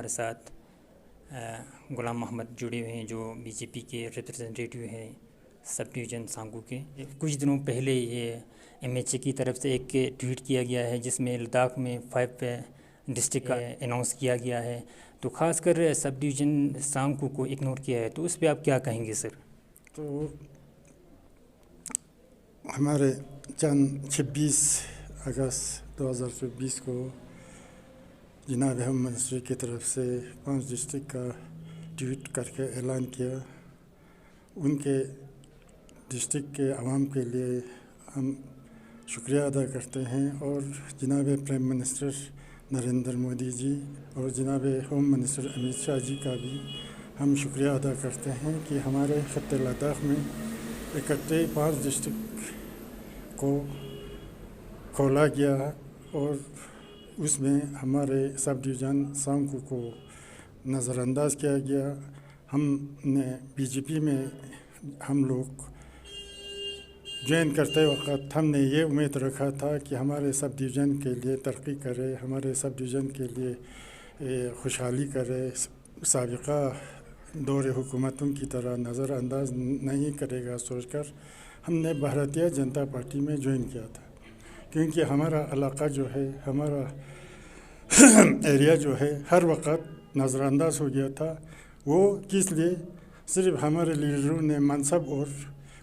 ہمارے ساتھ غلام محمد جڑے ہوئے ہیں جو بی جے پی کے ریپرزنٹیٹیو ہیں سب ڈویژن سانگو کے. کچھ دنوں پہلے یہ MHA کی طرف سے ایک ٹویٹ کیا گیا ہے جس میں لداخ میں 5 ڈسٹرکٹ کا اناؤنس کیا گیا ہے, تو خاص کر سب ڈویژن سانگو کو اگنور کیا ہے, تو اس پہ آپ کیا کہیں گے سر؟ تو ہمارے چند 26 اگست 2024 کو جناب ہوم منسٹری کی طرف سے 5 ڈسٹرکٹ کا ٹویٹ کر کے اعلان کیا. ان کے ڈسٹرکٹ کے عوام کے لیے ہم شکریہ ادا کرتے ہیں, اور جناب پرائم منسٹر نریندر مودی جی اور جناب ہوم منسٹر امت شاہ جی کا بھی ہم شکریہ ادا کرتے ہیں کہ ہمارے خطے لداخ میں اکٹھے 5 ڈسٹرکٹ کو کھولا گیا اور اس میں ہمارے سب ڈویژن سانگو کو نظر انداز کیا گیا. ہم نے BJP میں ہم لوگ جوائن کرتے وقت ہم نے یہ امید رکھا تھا کہ ہمارے سب ڈویژن کے لیے ترقی کرے, ہمارے سب ڈویژن کے لیے خوشحالی کرے, سابقہ دور حکومتوں کی طرح نظر انداز نہیں کرے گا سوچ کر ہم نے بھارتیہ جنتا پارٹی میں جوائن کیا تھا. کیونکہ ہمارا علاقہ جو ہے, ہمارا ایریا جو ہے ہر وقت نظر انداز ہو گیا تھا. وہ کس لیے؟ صرف ہمارے لیڈروں نے منصب اور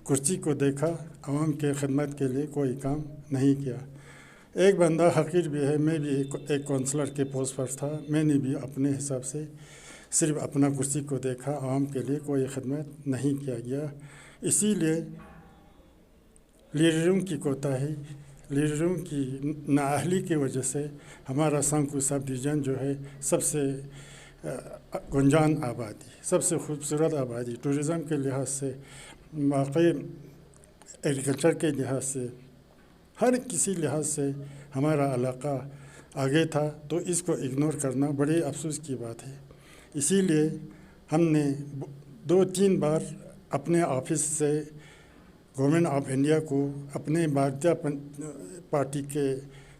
کرسی کو دیکھا, عوام کے خدمت کے لیے کوئی کام نہیں کیا. ایک بندہ حقیر بھی ہے, میں بھی ایک کونسلر کے پوسٹ پر تھا, میں نے بھی اپنے حساب سے صرف اپنا کرسی کو دیکھا, عوام کے لیے کوئی خدمت نہیں کیا گیا. اسی لیے لیڈروں کی کوتاہی, لیڈروں کی نااہلی کی وجہ سے ہمارا سانگو سب ڈویژن جو ہے سب سے گنجان آبادی, سب سے خوبصورت آبادی, ٹورزم کے لحاظ سے, واقعی ایگریکلچر کے لحاظ سے, ہر کسی لحاظ سے ہمارا علاقہ آگے تھا. تو اس کو اگنور کرنا بڑے افسوس کی بات ہے. اسی لیے ہم نے 2-3 بار اپنے آفس سے گورنمنٹ آف انڈیا کو, اپنے بھارتیہ پارٹی کے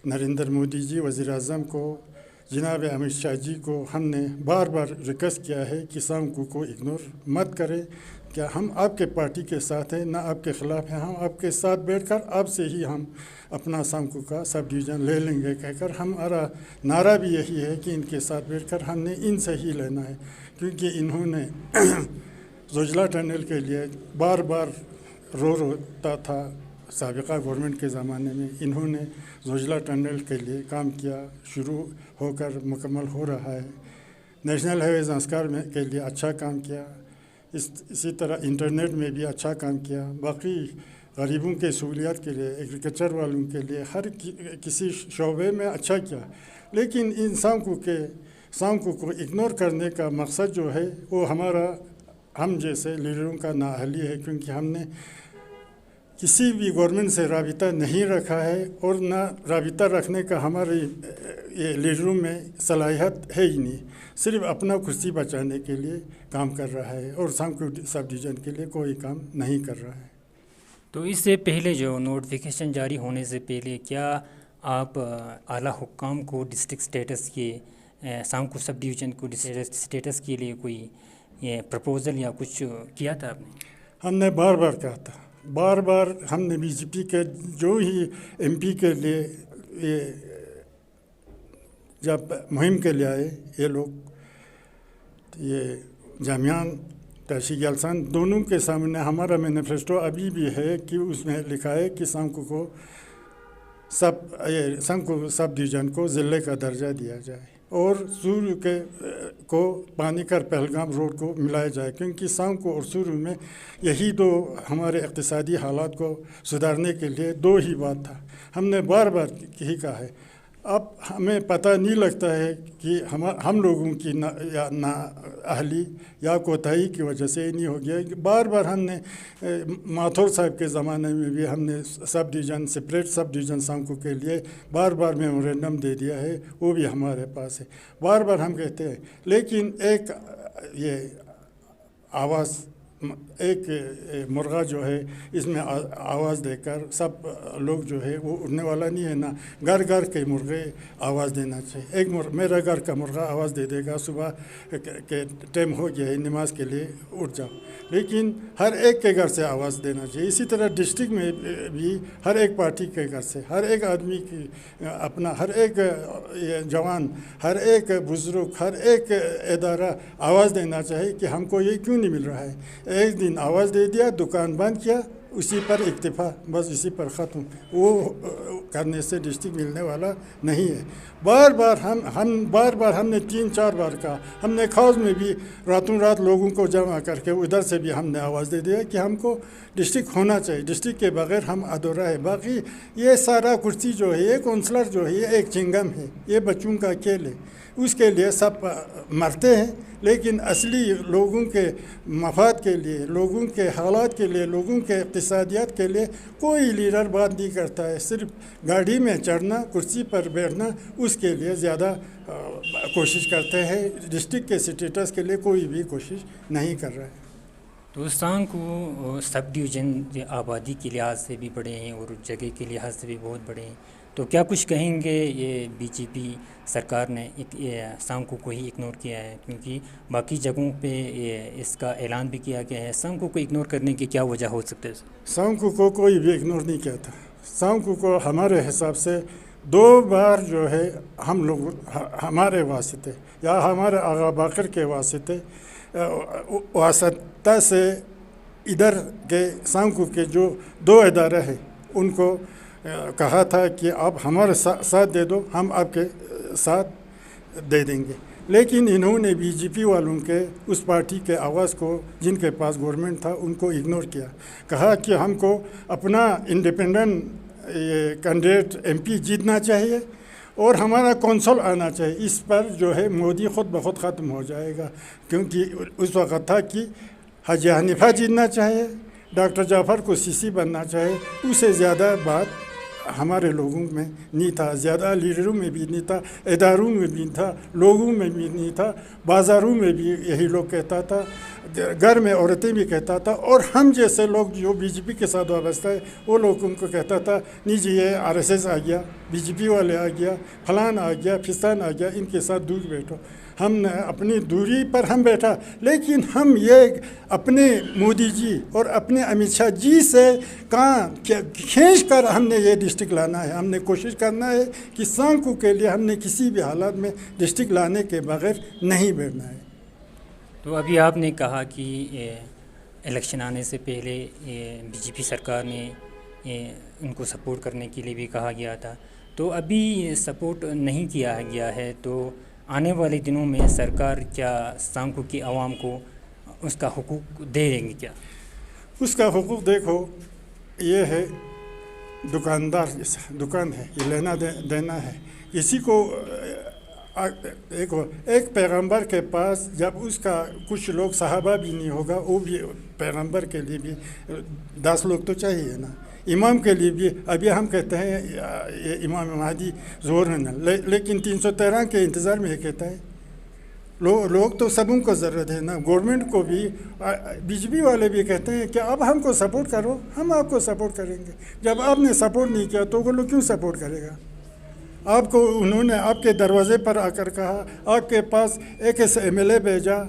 نریندر مودی جی وزیر اعظم کو, جناب امت شاہ جی کو ہم نے بار بار ریکویسٹ کیا ہے کہ سانگو کو اگنور مت کریں. کیا ہم آپ کے پارٹی کے ساتھ ہیں, نہ آپ کے خلاف ہیں, ہم آپ کے ساتھ بیٹھ کر آپ سے ہی ہم اپنا سانگو کا سب ڈویژن لے لیں گے کہہ کر ہمارا نعرہ بھی یہی ہے کہ ان کے ساتھ بیٹھ کر ہم نے ان سے ہی لینا ہے. کیونکہ انہوں نے زوجلا ٹنل کے لیے بار بار روتا تھا. سابقہ گورنمنٹ کے زمانے میں انہوں نے زوجلا ٹنل کے لیے کام کیا, شروع ہو کر مکمل ہو رہا ہے. نیشنل ہائی وے زانسکار میں کے لیے اچھا کام کیا, اسی طرح انٹرنیٹ میں بھی اچھا کام کیا, باقی غریبوں کے سہولیات کے لیے, ایگریکلچر والوں کے لیے ہر کسی شعبے میں اچھا کیا. لیکن ان سانگو کو اگنور کرنے کا مقصد جو ہے وہ ہم جیسے لیڈروں کا نااہلی ہے. کیونکہ ہم نے کسی بھی گورنمنٹ سے رابطہ نہیں رکھا ہے, اور نہ رابطہ رکھنے کا ہمارے یہ لیڈروں میں صلاحیت ہے ہی نہیں. صرف اپنا کرسی بچانے کے لیے کام کر رہا ہے, اور سانگو سب ڈویژن کے لیے کوئی کام نہیں کر رہا ہے. تو اس سے پہلے جو نوٹیفیکیشن جاری ہونے سے پہلے کیا آپ اعلیٰ حکام کو ڈسٹرکٹ اسٹیٹس کے, سانگو سب ڈویژن کو ڈسٹرکٹ اسٹیٹس کے لیے کوئی پرپوزل یا کچھ کیا تھا آپ نے؟ ہم نے بار بار کہا تھا, بار بار ہم نے BJP کے جو ہی MP کے لیے یہ جب مہم کے لیے آئے, یہ لوگ, یہ جامیان ٹاشی گیلسان, دونوں کے سامنے ہمارا مینیفیسٹو ابھی بھی ہے کہ اس میں لکھا ہے کہ سانگو سب ڈویژن کو ضلع کا درجہ دیا جائے, اور سورو کو پانی کر پہلگام روڈ کو ملایا جائے. کیونکہ سانگو اور سورو میں یہی دو ہمارے اقتصادی حالات کو سدھارنے کے لیے 2 ہی بات تھا. ہم نے بار بار یہی کہا ہے. اب ہمیں پتہ نہیں لگتا ہے کہ ہم لوگوں کی نااہلی یا کوتاہی کی وجہ سے نہیں ہو گیا. بار بار ہم نے ماتھور صاحب کے زمانے میں بھی ہم نے sub division, separate sub division سانگو کے لیے بار بار میمورینڈم دے دیا ہے, وہ بھی ہمارے پاس ہے. بار بار ہم کہتے ہیں, لیکن ایک یہ آواز ایک مرغا جو ہے اس میں آواز دے کر سب لوگ جو ہے وہ اڑنے والا نہیں ہے نا. گھر گھر کے مرغے آواز دینا چاہیے. میرا گھر کا مرغا آواز دے دے گا صبح کہ ٹائم ہو گیا ہے نماز کے لیے اٹھ جاؤ. لیکن ہر ایک کے گھر سے آواز دینا چاہیے. اسی طرح ڈسٹرکٹ میں بھی ہر ایک پارٹی کے گھر سے ہر ایک آدمی کی اپنا ہر ایک جوان ہر ایک بزرگ ہر ایک ادارہ آواز دینا چاہیے کہ ہم کو یہ کیوں نہیں مل رہا ہے. ایک دن آواز دے دیا, دکان بند کیا, اسی پر اکتفا, بس اسی پر ختم. وہ کرنے سے ڈسٹرکٹ ملنے والا نہیں ہے. بار بار ہم نے 3-4 بار کہا. ہم نے خاص میں بھی راتوں رات لوگوں کو جمع کر کے ادھر سے بھی ہم نے آواز دے دیا کہ ہم کو ڈسٹرکٹ ہونا چاہیے. ڈسٹرکٹ کے بغیر ہم ادھورا ہے. باقی یہ سارا کرسی جو ہے یہ کونسلر جو ہے یہ ایک چنگم ہے, یہ بچوں کا کھیل ہے. اس کے لیے سب مرتے ہیں, لیکن اصلی لوگوں کے مفاد کے لیے, لوگوں کے حالات کے لیے, لوگوں کے اقتصادیات کے لیے کوئی لیڈر بات نہیں کرتا ہے. صرف گاڑی میں چڑھنا, کرسی پر بیٹھنا, اس کے لیے زیادہ کوشش کرتے ہیں. ڈسٹرکٹ کے سٹیٹس کے لیے کوئی بھی کوشش نہیں کر رہا ہے. تو سانکو سب ڈویژن آبادی کے لحاظ سے بھی بڑے ہیں اور جگہ کے لحاظ سے بھی بہت بڑے ہیں. تو کیا کچھ کہیں گے یہ بی جے پی سرکار نے سانکو کو ہی اگنور کیا ہے, کیونکہ باقی جگہوں پہ اس کا اعلان بھی کیا گیا ہے. سانکو کو اگنور کرنے کی کیا وجہ ہو سکتا ہے؟ سانکو کو کوئی بھی اگنور نہیں کیا تھا. سانکو کو ہمارے حساب سے 2 بار جو ہے ہم لوگ ہمارے واسطے یا ہمارے آغا باقر کے واسطہ سے ادھر کے سانکو کے جو 2 ادارے ہیں ان کو کہا تھا کہ آپ ہمارے ساتھ دے دو, ہم آپ کے ساتھ دے دیں گے. لیکن انہوں نے بی جے پی والوں کے اس پارٹی کے آواز کو, جن کے پاس گورنمنٹ تھا, ان کو اگنور کیا. کہا کہ ہم کو اپنا انڈیپینڈنٹ کینڈیڈیٹ ایم پی جیتنا چاہیے اور ہمارا کونسل آنا چاہیے. اس پر جو ہے مودی خود بخود ختم ہو جائے گا, کیونکہ اس وقت تھا کہ حاجی حنیفہ جیتنا چاہیے, ڈاکٹر جعفر کو سی سی بننا چاہیے. اس سے زیادہ بات ہمارے لوگوں میں نہیں تھا, زیادہ لیڈروں میں بھی نہیں تھا, اداروں میں بھی نہیں تھا, لوگوں میں بھی نہیں تھا, بازاروں میں بھی یہی لوگ کہتا تھا, گھر میں عورتیں بھی کہتا تھا. اور ہم جیسے لوگ جو بی جے پی کے ساتھ وابستہ ہے وہ لوگوں کو کہتا تھا نہیں جی یہ آر ایس ایس آ گیا, بی جے پی والے آ گیا, فلان آ گیا, فستان آ گیا, ان کے ساتھ دور بیٹھو. ہم نے اپنی دوری پر ہم بیٹھا, لیکن ہم یہ اپنے مودی جی اور اپنے امت شاہ جی سے کھینچ کر ہم نے یہ ڈسٹرکٹ لانا ہے. ہم نے کوشش کرنا ہے کہ سانکو کے لیے ہم نے کسی بھی حالات میں ڈسٹرکٹ لانے کے بغیر نہیں بیٹھنا ہے. تو ابھی آپ نے کہا کہ الیکشن آنے سے پہلے بی جے پی سرکار نے ان کو سپورٹ کرنے کے لیے بھی کہا گیا تھا, تو ابھی سپورٹ نہیں کیا گیا ہے. تو آنے والے دنوں میں سرکار کیا سانکو کی عوام کو اس کا حقوق دے دیں گے کیا؟ اس کا حقوق دیکھو یہ ہے, دکاندار دکان ہے, یہ لینا دینا ہے. کسی کو دیکھو ایک پیغمبر کے پاس جب اس کا کچھ لوگ صحابہ بھی نہیں ہوگا, وہ بھی پیغمبر کے لیے بھی 10 لوگ تو چاہیے نا. امام کے لیے بھی ابھی ہم کہتے ہیں یہ امام مہدی ظہور ہے نا, لیکن 313 کے انتظار میں یہ کہتا ہے. لوگ تو سبوں کو ضرورت ہے نا. گورنمنٹ کو بھی بی جے پی والے بھی کہتے ہیں کہ اب ہم کو سپورٹ کرو, ہم آپ کو سپورٹ کریں گے. جب آپ نے سپورٹ نہیں کیا تو وہ لوگ کیوں سپورٹ کرے گا؟ آپ کو انہوں نے آپ کے دروازے پر آ کر کہا, آپ کے پاس ایک ایسا ایم ایل اے بھیجا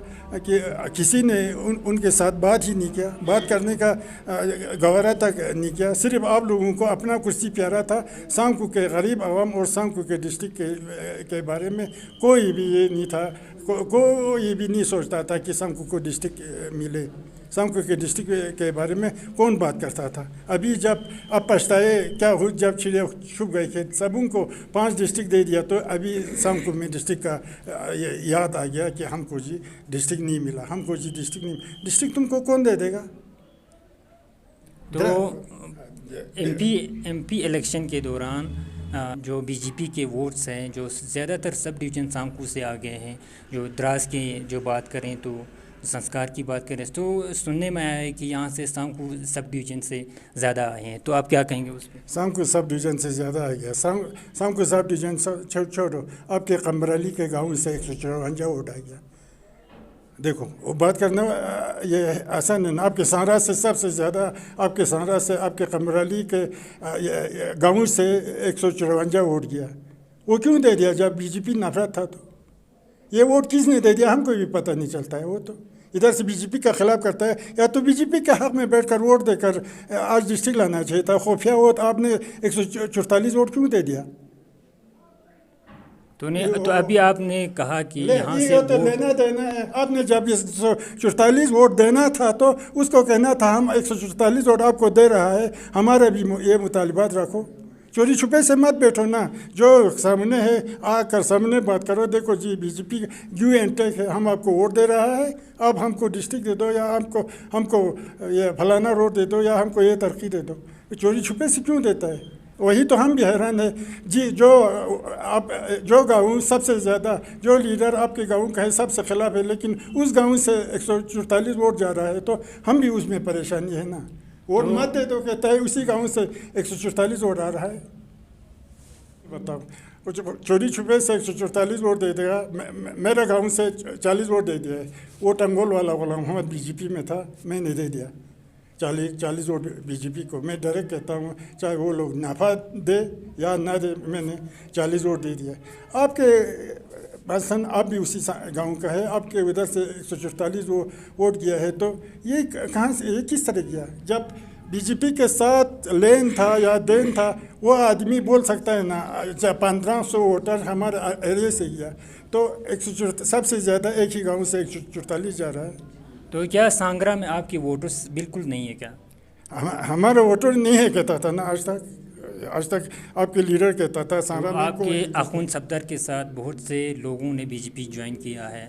کہ کسی نے ان کے ساتھ بات ہی نہیں کیا, بات کرنے کا گوارا تک نہیں کیا. صرف آپ لوگوں کو اپنا کرسی پیارا تھا. سانکو کے غریب عوام اور سانکو کے ڈسٹرکٹ کے بارے میں کوئی بھی یہ نہیں تھا, کوئی بھی نہیں سوچتا تھا کہ سانکو کو ڈسٹرکٹ ملے. سانکو کے ڈسٹرکٹ کے بارے میں کون بات کرتا تھا؟ ابھی جب اب پچھتائے کیا ہو, جب چڑے چھپ گئے تھے, سبوں کو 5 ڈسٹرکٹ دے دیا, تو ابھی سانکو میں ڈسٹرکٹ کا یاد آ گیا کہ ہم کو جی ڈسٹرکٹ نہیں ملا, ہم کو جی ڈسٹرکٹ نہیں. ڈسٹرکٹ تم کو کون دے دے گا؟ تو ایم پی الیکشن کے دوران جو بی جے پی کے ووٹس ہیں جو زیادہ تر سب ڈویژن سانکو سے آ گئے ہیں, جو دراز کی جو بات کریں تو سنسکار کی بات کریں تو سننے میں آیا ہے کہ یہاں سے سانکو سب ڈویژن سے زیادہ آئے ہیں. تو آپ کیا کہیں گے اس پہ؟ سانکو سب ڈویژن سے زیادہ آ گیا. سانکو سب ڈویژن چھوڑو, آپ کے قمبرالی کے گاؤں سے 154 ووٹ آ گیا. دیکھو وہ بات کرنا یہ آسان ہے نا. آپ کے سہارا سے سب سے زیادہ آپ کے سہارا سے آپ کے قمرالی کے گاؤں سے 154 ووٹ گیا. وہ کیوں دے دیا؟ جب بی جے پی نفرت تھا. تو یہ ووٹ کس نے دے دیا ہم کو بھی پتہ نہیں چلتا ہے. وہ تو ادھر سے بی جے پی کا خلاف کرتا ہے. یا تو بی جے پی کے حق میں بیٹھ کر ووٹ دے کر آج ڈسٹرکٹ لانا چاہیے تھا. خفیہ ووٹ آپ نے 144 ووٹ کیوں دے دیا؟ تو ابھی آپ نے کہا کہ یہاں سے تو لینا دینا ہے. آپ نے جب 144 ووٹ دینا تھا تو اس کو کہنا تھا ہم 144 ووٹ آپ کو دے رہا ہے, ہمارے بھی یہ مطالبات رکھو. چوری چھپے سے مت بیٹھو نا. جو سامنے ہے آ کر سامنے بات کرو. دیکھو جی B J P give and take ہے, ہم آپ کو ووٹ دے رہا ہے, آپ ہم کو ڈسٹرکٹ دے دو, یا ہم کو یہ فلانا روڈ دے دو, یا ہم کو یہ ترقی دے دو. چوری چھپے سے کیوں دیتا ہے؟ وہی تو ہم بھی حیران ہیں جی. جو گاؤں سب سے زیادہ جو لیڈر آپ کے گاؤں کا ہے سب سے خلاف ہے, لیکن اس گاؤں سے 144 ووٹ جا رہا ہے, تو ہم بھی اس میں پریشانی ہے نا. ووٹ مت دے دو کہتا ہے اسی گاؤں سے 144 ووٹ آ رہا ہے. بتاؤ چوری چھپے سے 144 ووٹ دے دے گا. میرے گاؤں سے 40 ووٹ دے دیا ہے. وہ ٹنگول والا غلام محمد بی جے پی میں تھا, میں نے دے دیا 40 ووٹ بی جے پی کو. میں ڈائریکٹ کہتا ہوں چاہے وہ لوگ نفع دے یا نہ دے, میں نے 40 ووٹ دے دیا. آپ کے مثلاً آپ بھی اسی گاؤں کا ہے, آپ کے ادھر سے 144 ووٹ کیا ہے, تو یہ کہاں سے, یہ کس طرح کیا؟ جب بی جے پی کے ساتھ لین تھا یا دین تھا, وہ آدمی بول سکتا ہے نا 1500 ووٹر ہمارے ایریے سے گیا, تو سب سے زیادہ ایک ہی گاؤں سے 144 جا رہا ہے. تو کیا سانگرا میں آپ کے ووٹرز بالکل نہیں ہے کیا؟ ہمارا ووٹر نہیں ہے کہتا تھا نا آج تک آپ کے لیڈر کہتا تھا سانگرا میں. آپ کے اخوند صفدر کے ساتھ بہت سے لوگوں نے بی جے پی جوائن کیا ہے,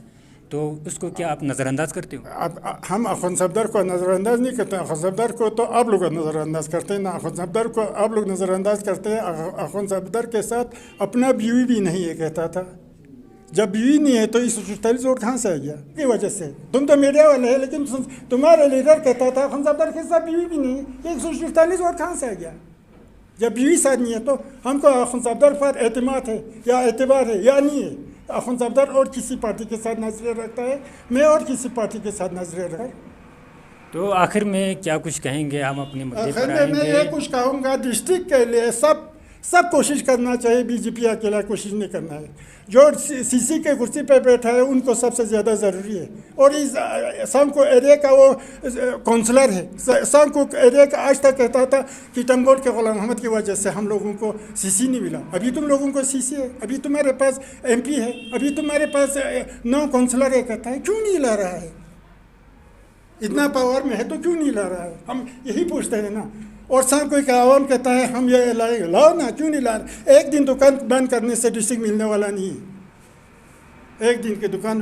تو اس کو کیا آپ نظر انداز کرتے ہو؟ ہم اخوند صفدر کو نظر انداز نہیں کرتے. اخوند صفدر کو تو آپ لوگ نظر انداز کرتے ہیں نا. اخوند صفدر کو آپ لوگ نظر انداز کرتے ہیں. اخوند صفدر کے ساتھ اپنا بیوی بھی نہیں ہے کہتا تھا. جب بیوی نہیں ہے تو 144 ووٹ کہاں سے آ گیا؟ کی وجہ سے تم تو میڈیا والے ہیں, لیکن تمہارا لیڈر کہتا تھا اخوند صفدر کے ساتھ بیوی بھی نہیں ہے, 144 ووٹ کہاں سے آ گیا؟ جب بیوی ساتھ نہیں ہے تو ہم کو اخوند صفدر پر اعتماد ہے یا اعتبار ہے یا نہیں ہے؟ اخوند صفدر اور کسی پارٹی کے ساتھ نظریہ رکھتا ہے, میں اور کسی پارٹی کے ساتھ نظریہ رکھتا ہے. تو آخر میں کیا کچھ کہیں گے؟ ہم اپنے مدعے پر آخر آئیں میں گے. یہ کچھ کہوں گا, ڈسٹرکٹ کے لیے سب کوشش کرنا چاہیے. بی جے پی اکیلا کوشش نہیں کرنا ہے. جو سی سی کے کرسی پہ بیٹھا ہے ان کو سب سے زیادہ ضروری ہے. اور اس سانکو ایریا کا وہ کونسلر ہے. سانکو ایریا کا آج تک کہتا تھا کہ ٹنگول کے غلام محمد کی وجہ سے ہم لوگوں کو سی سی نہیں ملا. ابھی تم لوگوں کو سی سی ہے, ابھی تمہارے پاس ایم پی ہے, ابھی تمہارے پاس 9 کونسلر ہے. کہتا ہے کیوں نہیں لا رہا ہے؟ اتنا پاور میں ہے تو کیوں نہیں لا رہا ہے؟ ہم یہی پوچھتے ہیں نا. اور سانکو کا عوام کہتا ہے ہم یہ لائیں گے. لاؤ نا, کیوں نہیں لا رہا؟ ایک دن دکان بند کرنے سے ڈسٹرکٹ ملنے والا نہیں ہے. ایک دن کی دکان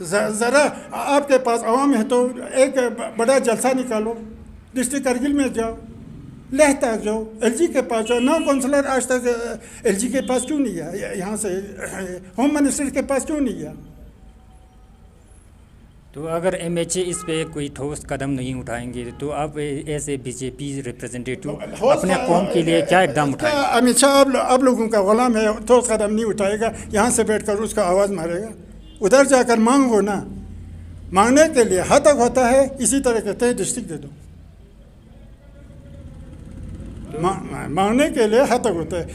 ذرا آپ کے پاس عوام ہے تو ایک بڑا جلسہ نکالو. ڈسٹرکٹ کرگل میں جاؤ, لہ تک جاؤ, ایل جی کے پاس جاؤ. 9 کونسلر آج تک ایل جی کے پاس کیوں نہیں گیا؟ یہاں سے ہوم منسٹر کے پاس کیوں نہیں گیا؟ تو اگر ایم ایچ اے اس پہ کوئی ٹھوس قدم نہیں اٹھائیں گے تو آپ ایسے بی جے پی ریپرزینٹیٹیو اپنے قوم کے لیے کیا اقدام اٹھائیں گے؟ امت شاہ آپ لوگوں کا غلام ہے, ٹھوس قدم نہیں اٹھائے گا. یہاں سے بیٹھ کر اس کا آواز مارے گا. ادھر جا کر مانگو نا. مانگنے کے لیے حد تک ہوتا ہے. اسی طرح کہتے ہیں ڈسٹرکٹ دے دو. مانگنے کے لیے حد تک ہوتا ہے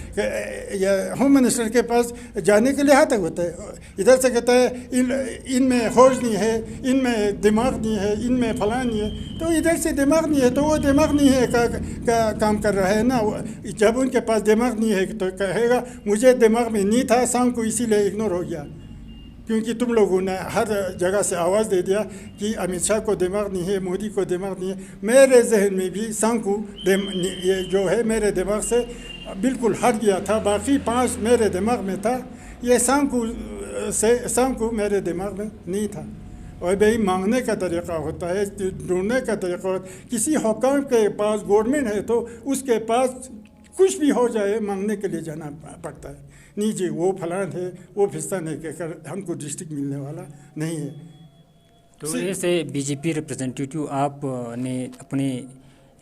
کہ ہوم منسٹر کے پاس جانے کے لیے حد تک ہوتا ہے. ادھر سے کہتا ہے ان میں ہوش نہیں ہے, ان میں دماغ نہیں ہے, ان میں فلاں نہیں ہے. تو ادھر سے دماغ نہیں ہے تو وہ دماغ نہیں ہے کا کام کر رہا ہے نا. جب ان کے پاس دماغ نہیں ہے تو کہے گا مجھے دماغ میں نہیں تھا, سام کو اسی لیے اگنور ہو گیا. کیونکہ تم لوگوں نے ہر جگہ سے آواز دے دیا کہ امت شاہ کو دماغ نہیں ہے, مودی کو دماغ نہیں ہے. میرے ذہن میں بھی سانکو یہ جو ہے میرے دماغ سے بالکل ہٹ گیا تھا. باقی 5 میرے دماغ میں تھا, یہ سانکو میرے دماغ میں نہیں تھا. اور بھائی مانگنے کا طریقہ ہوتا ہے, ڈھونڈنے کا طریقہ ہوتا ہے. کسی حکام کے پاس گورنمنٹ ہے تو اس کے پاس کچھ بھی ہو جائے مانگنے کے لیے جانا پڑتا ہے. نہیں جی وہ فلان ہے, وہ فستان ہے, کہہ کر ہم کو ڈسٹرکٹ ملنے والا نہیں ہے. تو ایسے بی جے پی ریپرزینٹیٹیو آپ نے اپنے